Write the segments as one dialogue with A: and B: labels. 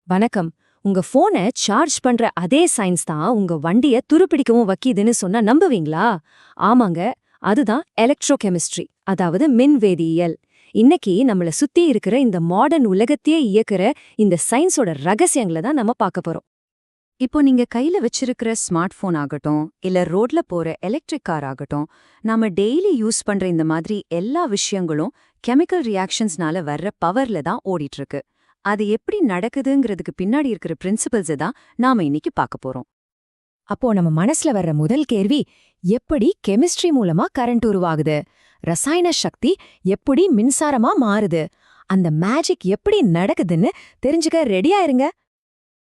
A: வணக்கம். உங்க போனை சார்ஜ் பண்ற அதே சயின்ஸ் தான் உங்க வண்டிய துருப்பிடிக்கவும் வைக்கிதுன்னு சொன்னா நம்புவீங்களா? ஆமாங்க, அதுதான் எலக்ட்ரோகெமிஸ்ட்ரி, அதாவது மின்வேதியியல். இன்னைக்கு நம்மள சுத்தி இருக்கிற இந்த மாடர்ன் உலகத்தையே இயக்குற இந்த சயின்ஸோட ரகசியங்களை தான் நம்ம பார்க்க போறோம். இப்போ நீங்க கையில வச்சிருக்கிற ஸ்மார்ட் போன் ஆகட்டும், இல்ல ரோட்ல போற எலக்ட்ரிக் கார் ஆகட்டும், நாம டெய்லி யூஸ் பண்ற இந்த மாதிரி எல்லா விஷயங்களும் கெமிக்கல் ரியாக்ஷன்ஸ்னால வர்ற பவர்ல தான் ஓடிட்டு இருக்கு. அது எப்படி நடக்குதுங்கிறதுக்கு பின்னாடி இருக்கிற பிரின்சிபல்ஸை தான் நாம இன்னைக்கு பார்க்க போறோம்.
B: அப்போ நம்ம மனசுல வர்ற முதல் கேள்வி, எப்படி கெமிஸ்ட்ரி மூலமா கரண்ட் உருவாகுது? ரசாயன சக்தி எப்படி மின்சாரமா மாறுது? அந்த மேஜிக் எப்படி நடக்குதுன்னு தெரிஞ்சுக்க ரெடியா இருங்க.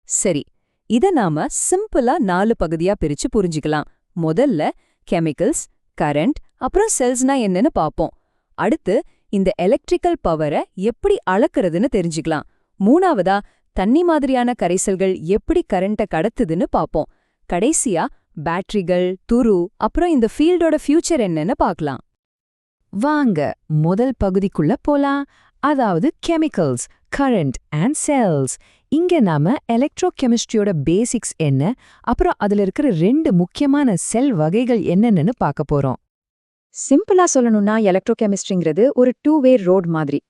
A: சரி, இத நாம சிம்பிளா 4 பகுதியா பிரிச்சு புரிஞ்சுக்கலாம். முதல்ல கெமிக்கல்ஸ், கரண்ட், அப்புறம் செல்ஸ்னா என்னன்னு பாப்போம். அடுத்து இந்த எலக்ட்ரிக்கல் பவரை எப்படி அளக்குறதுன்னு தெரிஞ்சுக்கலாம். மூணாவதா தண்ணி மாதிரியான கரைசல்கள் எப்படி கரண்ட்டை கடத்துதுன்னு பாப்போம். கடைசியா பேட்டரிகள், துரு, அப்புறம் இந்த ஃபீல்டோட ஃபியூச்சர் என்னன்னு பார்க்கலாம்.
B: வாங்க முதல் பகுதிக்குள்ள போலாம். அதாவது கெமிக்கல்ஸ், கரண்ட் அண்ட் செல்ஸ். இங்க நாம எலக்ட்ரோகெமிஸ்ட்ரியோட பேசிக்ஸ் என்ன, அப்புறம் அதுல இருக்கிற 2 முக்கியமான செல் வகைகள் என்னன்னு பார்க்க போறோம்.
C: சிம்பிளா சொல்லணும்னா எலக்ட்ரோகெமிஸ்ட்ரிங்கிறது ஒரு டூ-வே ரோட் மாதிரி.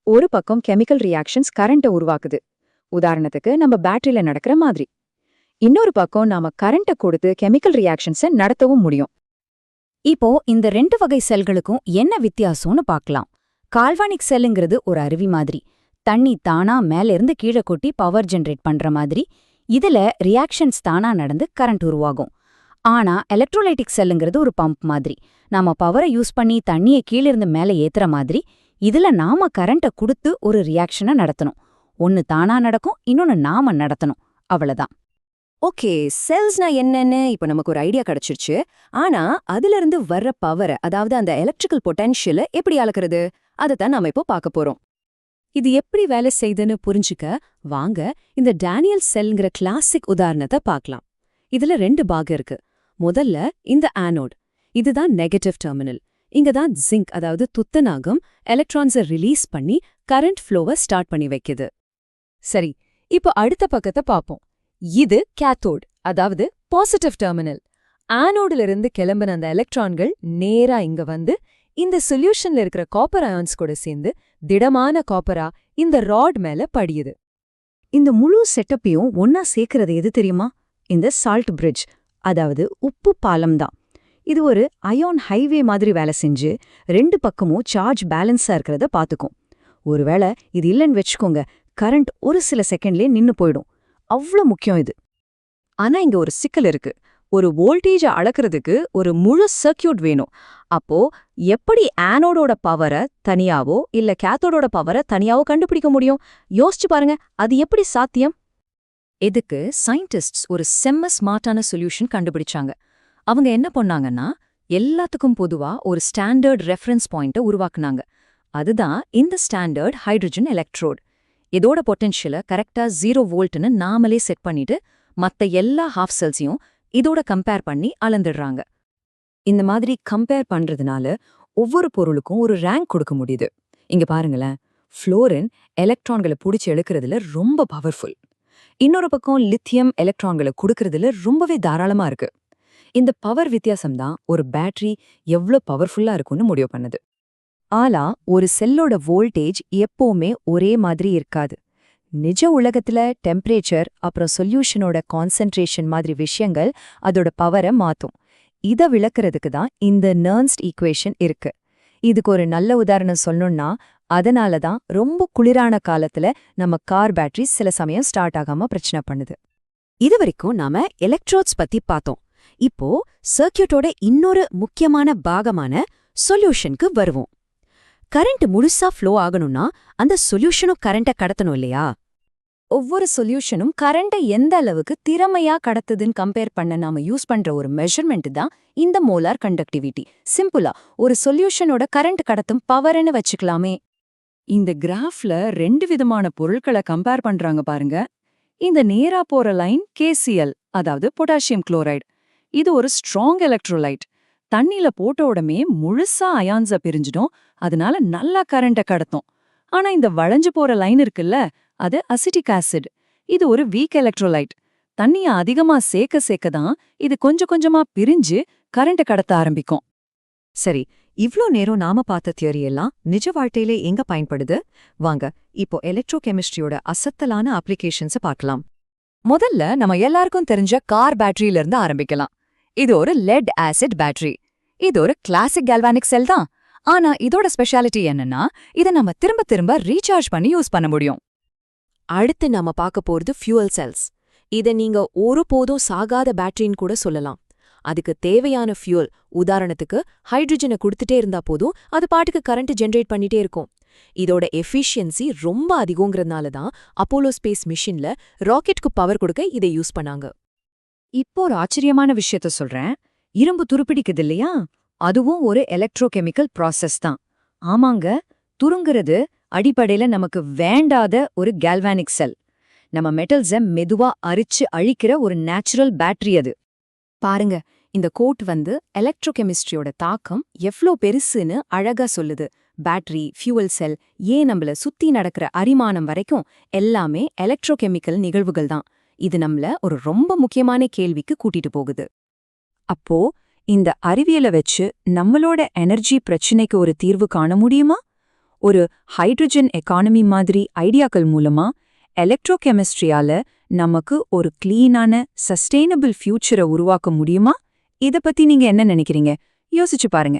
C: ஒரு பக்கம் கெமிக்கல் ரியாக்ஷன்ஸ் கரண்ட்டை உருவாக்குது, உதாரணத்துக்கு நம்ம பேட்டரியில நடக்கிற மாதிரி. இன்னொரு பக்கம் நாம கரண்ட்டை கொடுத்து கெமிக்கல் ரியாக்ஷன்ஸை நடத்தவும் முடியும்.
B: இப்போ இந்த 2 வகை செல்களுக்கும் என்ன வித்தியாசம்னு பார்க்கலாம். கால்வானிக் செல்லுங்கிறது ஒரு அருவி மாதிரி, தண்ணி தானா மேல இருந்து கீழே கொட்டி பவர் ஜெனரேட் பண்ற மாதிரி. இதுல ரியாக்ஷன்ஸ் தானா நடந்து கரண்ட் உருவாகும். ஆனா எலக்ட்ரோலைட்டிக் செல்லுங்கிறது ஒரு பம்ப் மாதிரி, நாம பவரை யூஸ் பண்ணி தண்ணியை கீழிருந்து மேல ஏத்துற மாதிரி. இதுல நாம கரண்ட்டை கொடுத்து ஒரு ரியாக்ஷனை நடத்தணும். ஒன்னு தானா நடக்கும், இன்னொன்னு நாம நடத்தணும், அவ்வளவுதான்.
A: ஓகே, செல்ஸ்னா என்னன்னு இப்ப நமக்கு ஒரு ஐடியா கிடைச்சிருச்சு. ஆனா அதுல இருந்து வர்ற பவரை, அதாவது அந்த எலக்ட்ரிக்கல் பொட்டன்ஷியலை எப்படி அளக்குறது, அதைத்தான் நாம இப்போ பார்க்க போறோம். இது எப்படி வேலை செய்யுதுன்னு புரிஞ்சுக்க வாங்க இந்த டேனியல் செல்ங்கிற கிளாசிக் உதாரணத்தை பார்க்கலாம். இதுல 2 பாகம் இருக்கு. முதல்ல இந்த ஆனோட், இதுதான் நெகட்டிவ் டெர்மினல். இங்க தான் ஜிங்க், அதாவது துத்தநாகம், எலக்ட்ரான்ஸை ரிலீஸ் பண்ணி கரண்ட் ஃப்ளோவை ஸ்டார்ட் பண்ணி வைக்குது. சரி, இப்போ அடுத்த பக்கத்தை பார்ப்போம். இது கேத்தோட், அதாவது பாசிட்டிவ் டெர்மினல். ஆனோடுல இருந்து கிளம்பின அந்த எலக்ட்ரான்கள் நேரா இங்க வந்து இந்த சொல்யூஷன்ல இருக்கிற காப்பர் அயான்ஸ் கூட சேர்ந்து திடமான காப்பரா இந்த ராட் மேல படியுது.
C: இந்த முழு செட்டப்பையும் ஒன்னா சேர்க்கறது எது தெரியுமா? இந்த சால்ட் பிரிட்ஜ், அதாவது உப்பு பாலம் தான். இது ஒரு அயான் ஹைவே மாதிரி வேலை செஞ்சு 2 பக்கமும் சார்ஜ் பேலன்ஸா இருக்கிறத பாத்துக்கும். ஒருவேளை இது இல்லைன்னு வச்சுக்கோங்க, கரண்ட் ஒரு சில செகண்ட்லயே நின்னு போயிடும். அவ்வளவு முக்கியம் இது. ஆனா இங்க ஒரு சிக்கல் இருக்கு. ஒரு வோல்டேஜை அளக்கிறதுக்கு ஒரு முழு சர்க்கியூட் வேணும். அப்போ எப்படி ஆனோடோட பவரை தனியாவோ இல்ல கேத்தோடோட பவரை தனியாவோ கண்டுபிடிக்க முடியும்? யோசிச்சு பாருங்க, அது எப்படி சாத்தியம்?
A: இதுக்கு சயின்டிஸ்ட்ஸ் ஒரு செம்ம ஸ்மார்ட்டான சொல்யூஷன் கண்டுபிடிச்சாங்க. அவங்க என்ன பண்ணாங்கன்னா, எல்லாத்துக்கும் பொதுவா ஒரு ஸ்டாண்டர்ட் ரெஃபரன்ஸ் பாயிண்ட்டை உருவாக்குனாங்க. அதுதான் இந்த ஸ்டாண்டர்ட் ஹைட்ரஜன் எலக்ட்ரோட். இதோட பொட்டன்ஷியலை கரெக்டா 0 வோல்ட்னு நாமளே செட் பண்ணிட்டு மத்த எல்லா ஹாஃப் செல்ஸையும் இதோட கம்பேர் பண்ணி அளந்துடுறாங்க. இந்த மாதிரி கம்பேர் பண்றதுனால ஒவ்வொரு பொருளுக்கும் ஒரு ரேங்க் கொடுக்க முடியுது. இங்க பாருங்களேன், ஃப்ளோரின் எலக்ட்ரான்களை பிடிச்சி எழுக்கிறதுல ரொம்ப பவர்ஃபுல். இன்னொரு பக்கம் லித்தியம் எலக்ட்ரான்களை கொடுக்கறதுல ரொம்பவே தாராளமா இருக்கு. இந்த பவர் வித்தியாசம் தான் ஒரு பேட்டரி எவ்வளோ பவர்ஃபுல்லா இருக்கும்னு முடிவு பண்ணுது. ஆனா ஒரு செல்லோட வோல்டேஜ் எப்பவுமே ஒரே மாதிரி இருக்காது. நிஜ உலகத்துல டெம்பரேச்சர் அப்புறம் சொல்யூஷனோட கான்சென்ட்ரேஷன் மாதிரி விஷயங்கள் அதோட பவரை மாத்தும். இதை விளக்குறதுக்கு தான் இந்த நெர்ன்ஸ்ட் ஈக்குவேஷன் இருக்கு. இதுக்கு ஒரு நல்ல உதாரணம் சொல்லணும்னா, அதனால தான் ரொம்ப குளிரான காலத்துல நம்ம கார் பேட்டரி சில சமயம் ஸ்டார்ட் ஆகாம பிரச்சனை பண்ணுது.
B: இது வரைக்கும் நாம எலக்ட்ரோட்ஸ் பத்தி பார்த்தோம். இப்போ சர்க்கியூட்டோட இன்னொரு முக்கியமான பாகமான சொல்யூஷனுக்கு வருவோம். கரண்ட் முழுசா ஃப்ளோ ஆகணும்னா அந்த சொல்யூஷனும் கரண்ட்டை கடத்தணும் இல்லையா?
A: ஒவ்வொரு சொல்யூஷனும் கரண்ட்டை எந்த அளவுக்கு திறமையா கடத்துதுன்னு கம்பேர் பண்ண நாம யூஸ் பண்ற ஒரு மெஷர்மெண்ட் தான் இந்த மோலார் கண்டக்டிவிட்டி. சிம்பிளா ஒரு சொல்யூஷனோட கரண்ட் கடத்தும் பவர்னு வச்சுக்கலாமே. இந்த கிராஃப்ல 2 விதமான பொருட்களை கம்பேர் பண்றாங்க பாருங்க. இந்த நேரா போற லைன் KCl, அதாவது பொட்டாசியம் குளோரைடு. இது ஒரு ஸ்ட்ராங் எலக்ட்ரோலைட். தண்ணில போட்ட உடனே முழுசா அயான்ஸ பிரிஞ்சிடும், அதனால நல்லா கரண்ட்டை கடத்தும். ஆனா இந்த வளைஞ்சு போற லைன் இருக்குல்ல, அது அசிட்டிக் ஆசிட். இது ஒரு வீக் எலக்ட்ரோலைட். தண்ணிய அதிகமா சேர்க்க தான் இது கொஞ்சம் கொஞ்சமா பிரிஞ்சு கரண்ட கடத்த ஆரம்பிக்கும்.
C: சரி, இவ்ளோ நேரம் நாம பார்த்த தியரி எல்லாம் நிஜ வாழ்க்கையிலே எங்க பயன்படுது? வாங்க இப்போ எலக்ட்ரோகெமிஸ்ட்ரியோட அசத்தலான அப்ளிகேஷன்ஸ பார்க்கலாம்.
A: முதல்ல நம்ம எல்லாருக்கும் தெரிஞ்ச கார் பேட்டரியில இருந்து ஆரம்பிக்கலாம். இது ஒரு லெட் ஆசிட் பேட்டரி. இது ஒரு கிளாசிக் கால்வானிக் செல் தான். ஆனா இதோட ஸ்பெஷாலிட்டி என்னன்னா, இதை நம்ம திரும்ப திரும்ப ரீசார்ஜ் பண்ணி யூஸ் பண்ண முடியும்.
D: அடுத்து நாம பார்க்க போறது ஃபியூவல் செல்ஸ். இதை நீங்க ஒருபோதும் சாகாத பேட்டரின்னு கூட சொல்லலாம். அதுக்கு தேவையான ஃபியூல், உதாரணத்துக்கு ஹைட்ரஜனை கொடுத்துட்டே இருந்தா போதும், அது பாட்டுக்கு கரண்ட் ஜெனரேட் பண்ணிட்டே இருக்கும். இதோட எஃபிஷியன்சி ரொம்ப அதிகங்கிறதுனால தான் அப்போலோ ஸ்பேஸ் மிஷின்ல ராக்கெட்க்கு பவர் கொடுக்க இதை யூஸ் பண்ணாங்க.
C: இப்போ ஒரு ஆச்சரியமான விஷயத்த சொல்றேன். இரும்பு துருப்பிடிக்குது இல்லையா? அதுவும் ஒரு எலக்ட்ரோகெமிக்கல் ப்ராசஸ் தான். ஆமாங்க, துருங்குறது அடிப்படையில நமக்கு வேண்டாத ஒரு கால்வானிக் செல். நம்ம மெட்டல்ஸை மெதுவா அரிச்சு அழிக்கிற ஒரு நேச்சுரல் பேட்டரி அது.
B: பாருங்க, இந்த கோட் எலக்ட்ரோகெமிஸ்ட்ரியோட தாக்கம் எவ்ளோ பெருசுன்னு அழகா சொல்லுது. பேட்டரி, ஃபியூவல் செல், ஏன் நம்மள சுத்தி நடக்கிற அரிமானம் வரைக்கும் எல்லாமே எலக்ட்ரோகெமிக்கல் நிகழ்வுகள் தான். இது நம்மள ஒரு ரொம்ப முக்கியமான கேள்விக்கு கூட்டிட்டு போகுது.
C: அப்போ இந்த அறிவியலை வச்சு நம்மளோட எனர்ஜி பிரச்சனைக்கு ஒரு தீர்வு காண முடியுமா? ஒரு ஹைட்ரஜன் எக்கானமி மாதிரி ஐடியாக்கள் மூலமா எலக்ட்ரோகெமிஸ்ட்ரியால நமக்கு ஒரு கிளீனான சஸ்டெய்னபிள் ஃபியூச்சரை உருவாக்க முடியுமா? இத பத்தி நீங்க என்ன நினைக்கிறீங்க? யோசிச்சு பாருங்க.